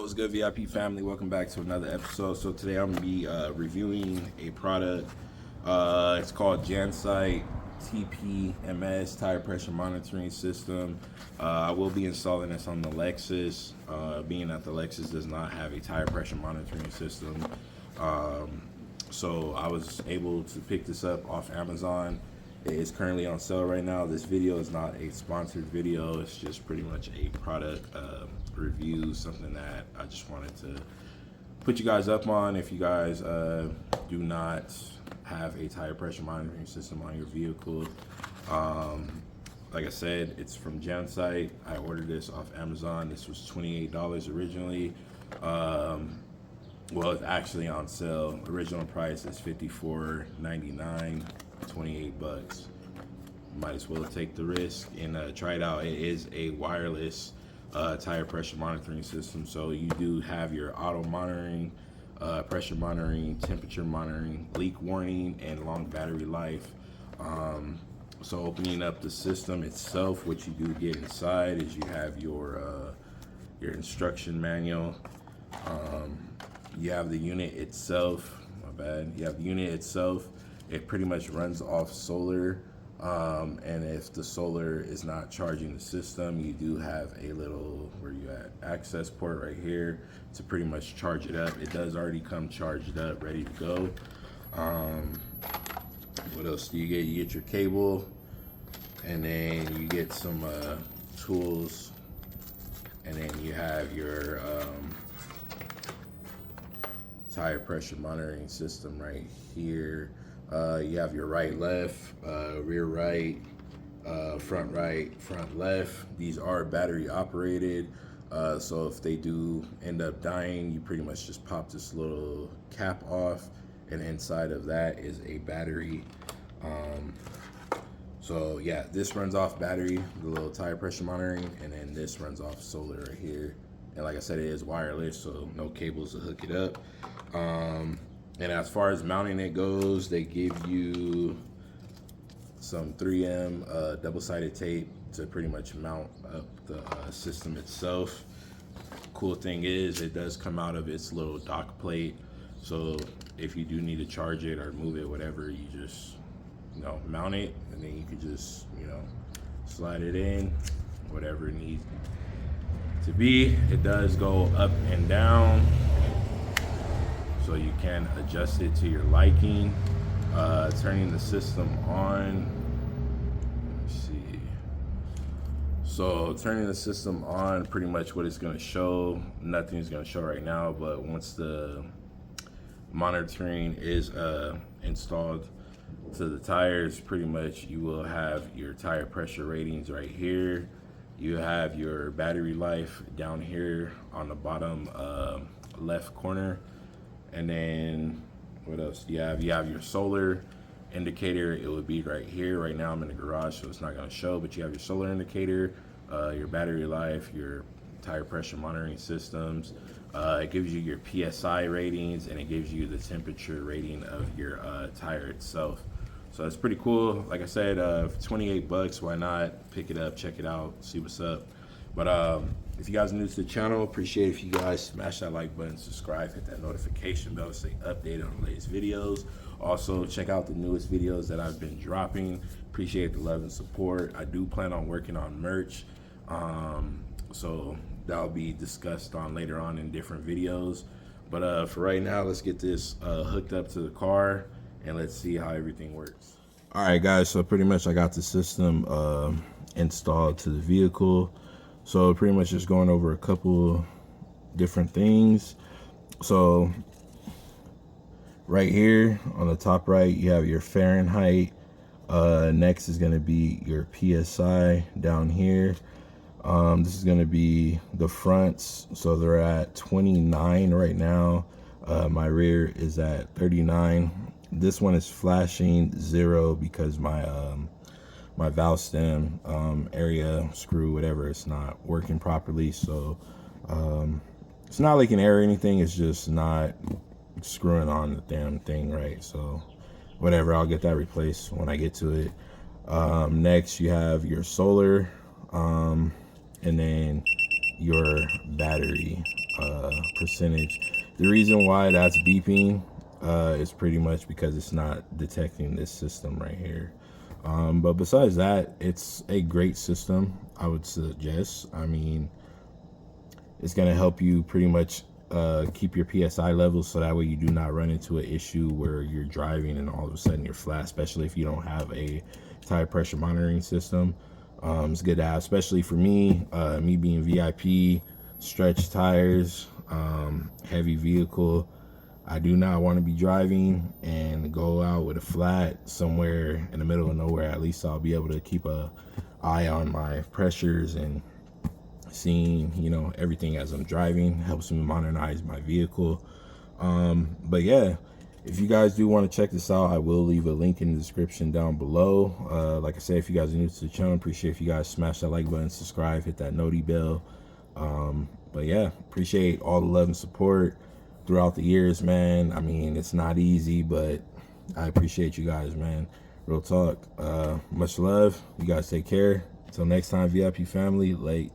What's good, VIP family? Welcome back to another episode. So today I'm gonna be reviewing a product. It's called Jansite TPMS tire pressure monitoring system. I will be installing this on the Lexus, being that the Lexus does not have a tire pressure monitoring system. So I was able to pick this up off Amazon. It is currently on sale right now. This video is not a sponsored video. It's just pretty much a product review, something that I just wanted to put you guys up on. If you guys do not have a tire pressure monitoring system on your vehicle, like I said, it's from Jansite. I ordered this off Amazon. This was $28 originally. Well, it's actually on sale. Original price is $54.99, 28 bucks. Might as well take the risk and try it out. It is a wireless tire pressure monitoring system. So you do have your auto monitoring, pressure monitoring, temperature monitoring, leak warning, and long battery life. So opening up the system itself, what you do get inside is you have your instruction manual. You have the unit itself. My bad. You have the unit itself. It pretty much runs off solar. And if the solar is not charging the system, you do have a little, where you at, access port right here to pretty much charge it up. It does already come charged up, ready to go. What else do you get? You get your cable, and then you get some tools, and then you have your tire pressure monitoring system right here. You have your right, left, rear right, front left. These are battery operated. So if they do end up dying, you pretty much just pop this little cap off, and inside of that is a battery. So yeah, this runs off battery, the little tire pressure monitoring, and then this runs off solar right here. And like I said, it is wireless, so no cables to hook it up. And as far as mounting it goes, they give you some 3M double-sided tape to pretty much mount up the system itself. Cool thing is, it does come out of its little dock plate. So if you do need to charge it or move it, whatever, you just, mount it, and then you could just, slide it in, whatever it needs to be. It does go up and down, so you can adjust it to your liking. Turning the system on, let's see. So turning the system on, pretty much what it's gonna show, nothing is gonna show right now, but once the monitoring is installed to the tires, pretty much you will have your tire pressure ratings right here. You have your battery life down here on the bottom left corner. And then what else do you have? You have your solar indicator. It would be right here. Right now I'm in the garage, so it's not going to show, but you have your solar indicator, your battery life, your tire pressure monitoring systems. It gives you your PSI ratings, and it gives you the temperature rating of your tire itself. So it's pretty cool. Like I said, 28 bucks, why not pick it up, check it out, see what's up. But if you guys are new to the channel, appreciate if you guys smash that like button, subscribe, hit that notification bell to stay updated on the latest videos. Also, check out the newest videos that I've been dropping. Appreciate the love and support. I do plan on working on merch, so that'll be discussed on later on in different videos. But for right now, let's get this hooked up to the car, and let's see how everything works. All right, guys, so pretty much I got the system installed to the vehicle. So pretty much just going over a couple different things. So right here on the top right, you have your Fahrenheit. Next is going to be your PSI down here. This is going to be the fronts. So they're at 29 right now. My rear is at 39. This one is flashing 0 because my my valve stem area screw, whatever, it's not working properly. So it's not leaking air or anything, it's just not screwing on the damn thing right. So whatever, I'll get that replaced when I get to it. Next you have your solar, and then your battery. percentage. The reason why that's beeping is pretty much because it's not detecting this system right here. But besides that, it's a great system, I would suggest. I mean, it's going to help you pretty much keep your PSI levels, so that way you do not run into an issue where you're driving and all of a sudden you're flat, especially if you don't have a tire pressure monitoring system. It's good to have, especially for me, me being VIP, stretch tires, heavy vehicle. I do not want to be driving and go out with a flat somewhere in the middle of nowhere. At least I'll be able to keep a eye on my pressures and seeing, you know, everything as I'm driving. Helps me modernize my vehicle. But yeah, if you guys do want to check this out, I will leave a link in the description down below. Like I said, if you guys are new to the channel, appreciate if you guys smash that like button, subscribe, hit that noti bell. But yeah, appreciate all the love and support throughout the years, man. I mean, it's not easy, but I appreciate you guys, man. Real talk. Much love. You guys take care. Until next time, VIP family. Late.